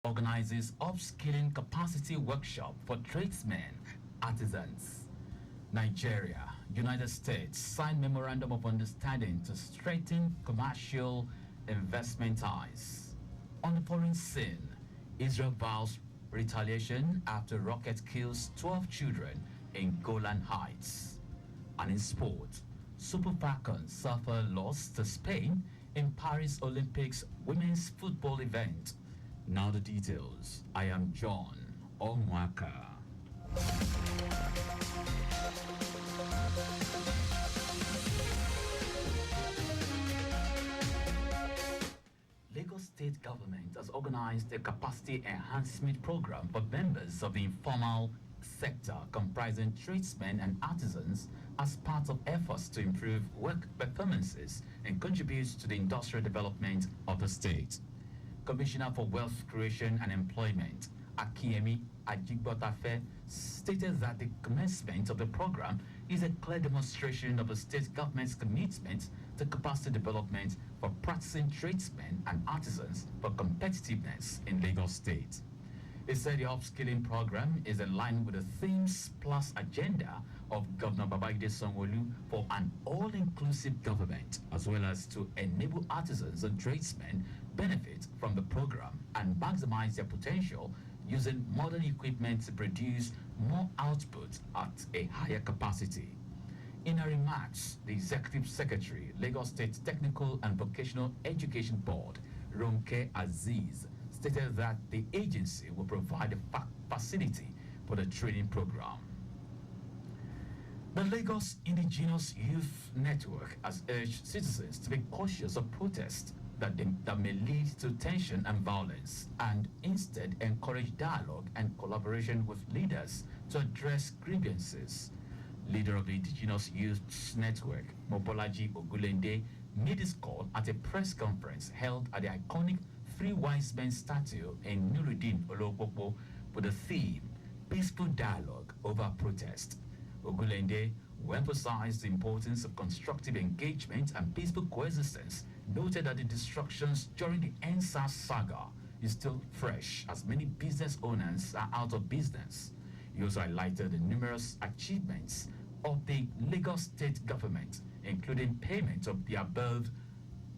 organizes upskilling capacity workshop for tradesmen, artisans. Nigeria, United States signed memorandum of understanding to strengthen commercial investment ties. On the foreign scene, Israel vows retaliation after rocket kills 12 children in Golan Heights. And in sport, Super Falcons suffer loss to Spain in Paris Olympics women's football event. Now the details. I am John Omoaka. Lagos State government has organized a capacity enhancement program for members of the informal sector comprising tradesmen and artisans as part of efforts to improve work performances and contribute to the industrial development of the state. Commissioner for Wealth Creation and Employment, Akiemi Ajigbotafe, stated that the commencement of the program is a clear demonstration of the state government's commitment to capacity development for practicing tradesmen and artisans for competitiveness in Lagos State. He said the upskilling program is in line with the Themes Plus agenda of Governor Babajide Sanwo-Olu for an all-inclusive government, as well as to enable artisans and tradesmen benefit from the program and maximize their potential using modern equipment to produce more output at a higher capacity. In her remarks, the Executive Secretary, Lagos State Technical and Vocational Education Board, Ronke Aziz, stated that the agency will provide a facility for the training program. The Lagos Indigenous Youth Network has urged citizens to be cautious of protests that may lead to tension and violence, and instead encourage dialogue and collaboration with leaders to address grievances. Leader of the Indigenous Youth Network, Mobolaji Ogulende, made this call at a press conference held at the iconic Three Wise Men statue in Nuruddin Olokpopo with the theme Peaceful Dialogue Over Protest. Ogulende, who emphasized the importance of constructive engagement and peaceful coexistence, noted that the destructions during the NSAS saga is still fresh as many business owners are out of business. He also highlighted the numerous achievements of the Lagos state government, including payment of the above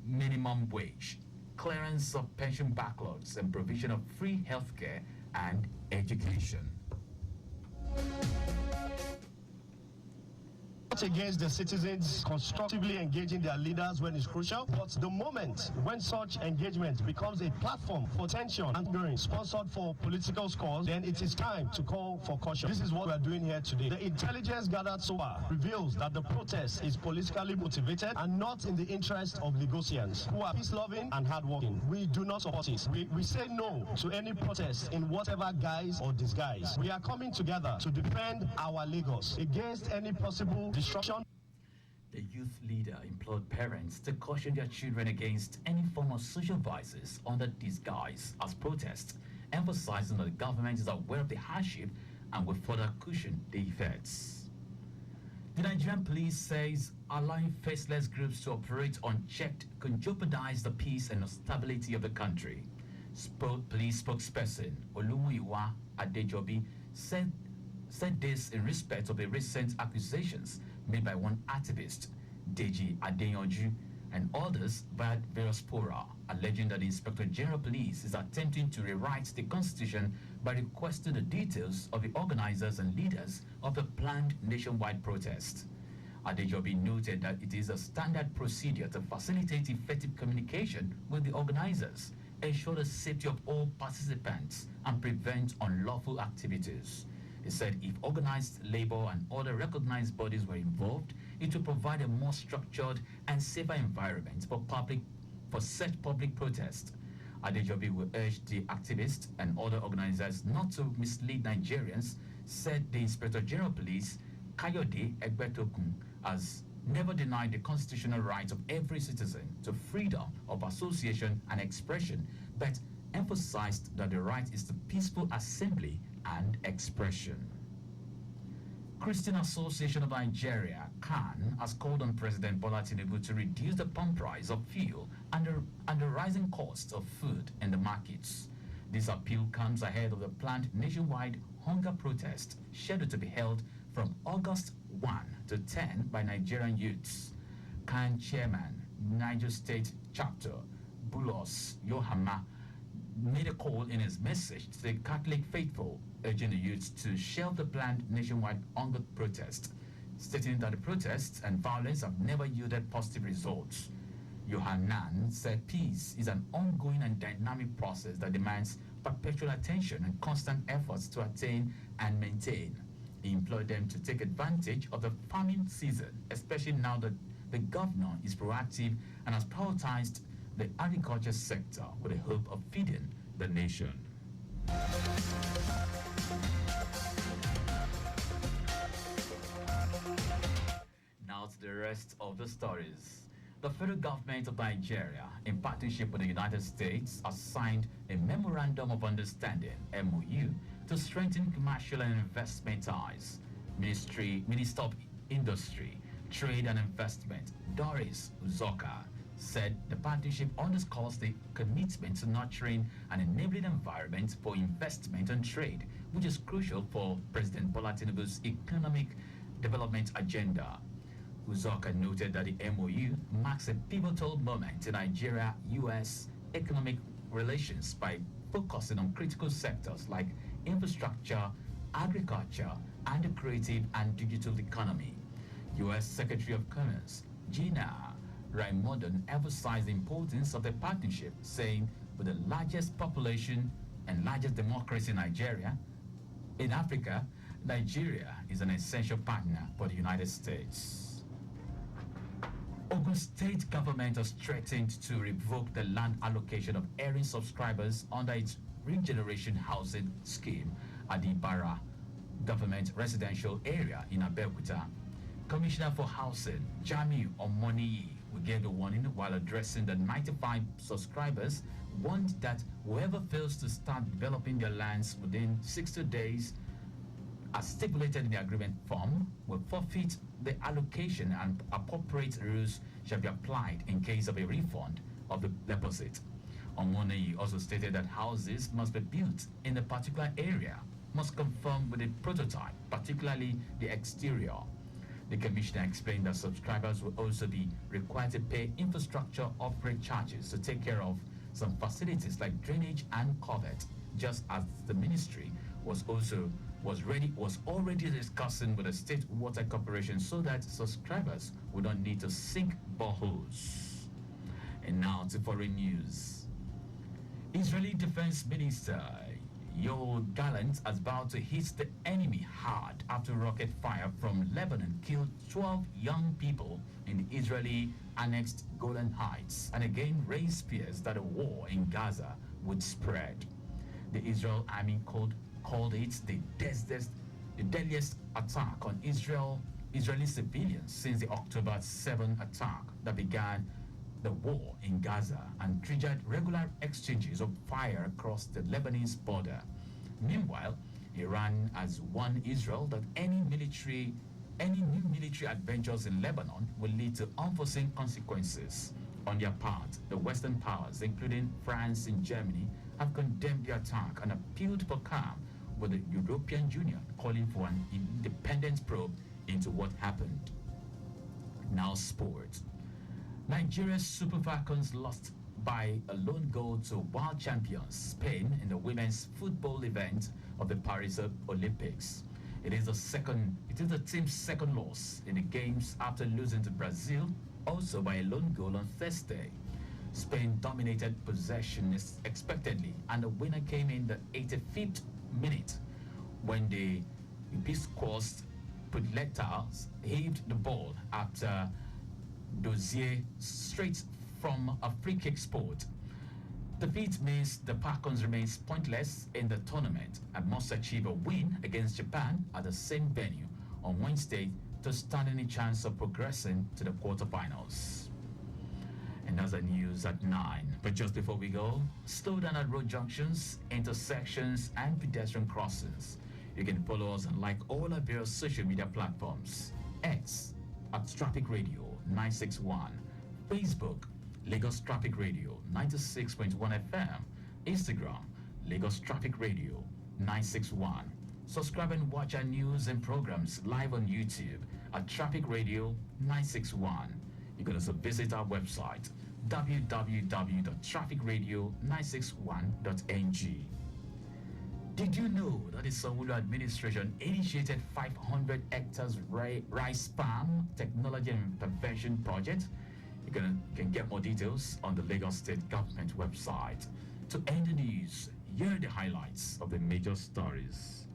minimum wage, clearance of pension backlogs, and provision of free healthcare and education. Against the citizens constructively engaging their leaders when it's crucial, but the moment when such engagement becomes a platform for tension and angering sponsored for political scores, then it is time to call for caution. This is what we are doing here today. The intelligence gathered so far reveals that the protest is politically motivated and not in the interest of Lagosians who are peace-loving and hardworking. We do not support it. We say no to any protest in whatever guise or disguise. We are coming together to defend our Lagos against any possible destruction. The youth leader implored parents to caution their children against any form of social vices under disguise as protest, emphasizing that the government is aware of the hardship and will further cushion the effects. The Nigerian police says allowing faceless groups to operate unchecked can jeopardize the peace and stability of the country. Police spokesperson Olumuyiwa Adejobi said this in respect of the recent accusations made by one activist, Deji Adeyanju, and others via various fora, alleging that the Inspector General Police is attempting to rewrite the Constitution by requesting the details of the organizers and leaders of the planned nationwide protest. Adejobi noted that it is a standard procedure to facilitate effective communication with the organizers, ensure the safety of all participants, and prevent unlawful activities. He said if organized labor and other recognized bodies were involved, it would provide a more structured and safer environment for such public protest. Adejobi will urge the activists and other organizers not to mislead Nigerians, said the Inspector General Police, Kayode Egbetokun, has never denied the constitutional right of every citizen to freedom of association and expression, but emphasized that the right is to peaceful assembly and expression. Christian Association of Nigeria, CAN, has called on President Bola Tinubu to reduce the pump price of fuel and the rising cost of food in the markets. This appeal comes ahead of the planned nationwide hunger protest scheduled to be held from August 1 to 10 by Nigerian youths. CAN chairman, Niger State chapter, Bulos Yohama, made a call in his message to the Catholic faithful, urging the youths to shelve the planned nationwide hunger protest, stating that the protests and violence have never yielded positive results. Yohanan said peace is an ongoing and dynamic process that demands perpetual attention and constant efforts to attain and maintain. He implored them to take advantage of the farming season, especially now that the governor is proactive and has prioritized the agriculture sector with the hope of feeding the nation. Now to the rest of the stories. The federal government of Nigeria, in partnership with the United States, has signed a Memorandum of Understanding (MOU) to strengthen commercial and investment ties. Minister of Industry, Trade and Investment, Doris Uzoka, said the partnership underscores the commitment to nurturing an enabling environment for investment and trade, which is crucial for President Bola Tinubu's economic development agenda. Uzoka noted that the MOU marks a pivotal moment in Nigeria-US economic relations by focusing on critical sectors like infrastructure, agriculture, and the creative and digital economy. U.S. Secretary of Commerce Gina Raimondo emphasized the importance of the partnership, saying, with the largest population and largest democracy in Africa, Nigeria is an essential partner for the United States. Ogun State government has threatened to revoke the land allocation of erring subscribers under its regeneration housing scheme at the Bara government residential area in Abeokuta. Commissioner for Housing Jamiu Omoniyi gave the warning while addressing the 95 subscribers, warned that whoever fails to start developing their lands within 60 days as stipulated in the agreement form will forfeit the allocation, and appropriate rules shall be applied in case of a refund of the deposit. Omoniyi also stated that houses must be built in a particular area, must conform with the prototype, particularly the exterior. The commissioner explained that subscribers will also be required to pay infrastructure upgrade charges to take care of some facilities like drainage and culvert, just as the ministry was already discussing with the State Water Corporation so that subscribers would not need to sink boreholes. And now to foreign news. Israeli Defense Minister Yoav Gallant has vowed to hit the enemy hard after rocket fire from Lebanon killed 12 young people in the Israeli-annexed Golan Heights, and again raised fears that a war in Gaza would spread. The Israel Army called it the deadliest attack on Israeli civilians since the October 7 attack that began the war in Gaza and triggered regular exchanges of fire across the Lebanese border. Meanwhile, Iran has warned Israel that any new military adventures in Lebanon will lead to unforeseen consequences. On their part, the Western powers, including France and Germany, have condemned the attack and appealed for calm, with the European Union calling for an independent probe into what happened. Now sport. Nigeria's Super Falcons lost by a lone goal to world champions Spain in the women's football event of the Paris Olympics. It is the team's second loss in the games after losing to Brazil, also by a lone goal on Thursday. Spain dominated possession expectedly, and the winner came in the 85th minute when the Bisquos Pudletas heaved the ball after Dozier straight from a free kick spot. The defeat means the Falcons remains pointless in the tournament and must achieve a win against Japan at the same venue on Wednesday to stand any chance of progressing to the quarterfinals. And that's the news at 9. But just before we go, slow down at road junctions, intersections, and pedestrian crossings. You can follow us and like all our various social media platforms. X at Traffic Radio 961, Facebook Lagos Traffic Radio 96.1 FM, Instagram Lagos Traffic Radio 961. Subscribe and watch our news and programs live on YouTube at Traffic Radio 961. You can also visit our website www.trafficradio961.ng. Did you know that the Sanwo-Olu administration initiated 500 hectares rice farm technology and intervention project? You can get more details on the Lagos State Government website. To end the news, here are the highlights of the major stories.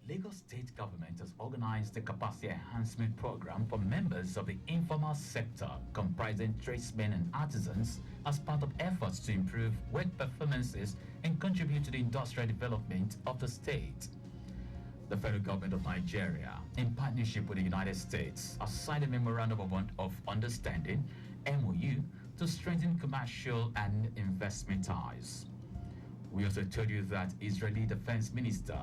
Lagos State Government has organized a capacity enhancement program for members of the informal sector comprising tradesmen and artisans as part of efforts to improve work performances and contribute to the industrial development of the state. The federal government of Nigeria, in partnership with the United States, has signed a memorandum of understanding (MOU) to strengthen commercial and investment ties. We also told you that Israeli Defense Minister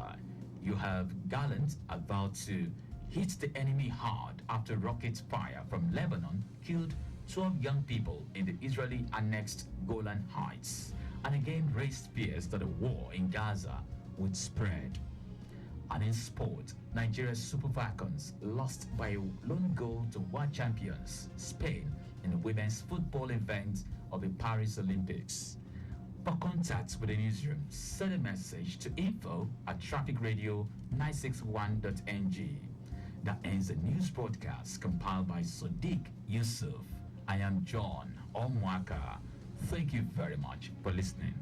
Yoav Gallant about to hit the enemy hard after rocket fire from Lebanon killed 12 young people in the Israeli annexed Golan Heights, and again raised fears that a war in Gaza would spread. And in sport, Nigeria's Super Falcons lost by a lone goal to world champions Spain in the women's football event of the Paris Olympics. For contact with the newsroom, send a message to info@trafficradio961.ng. That ends the news broadcast compiled by Sadiq Yusuf. I am John Omoaka. Thank you very much for listening.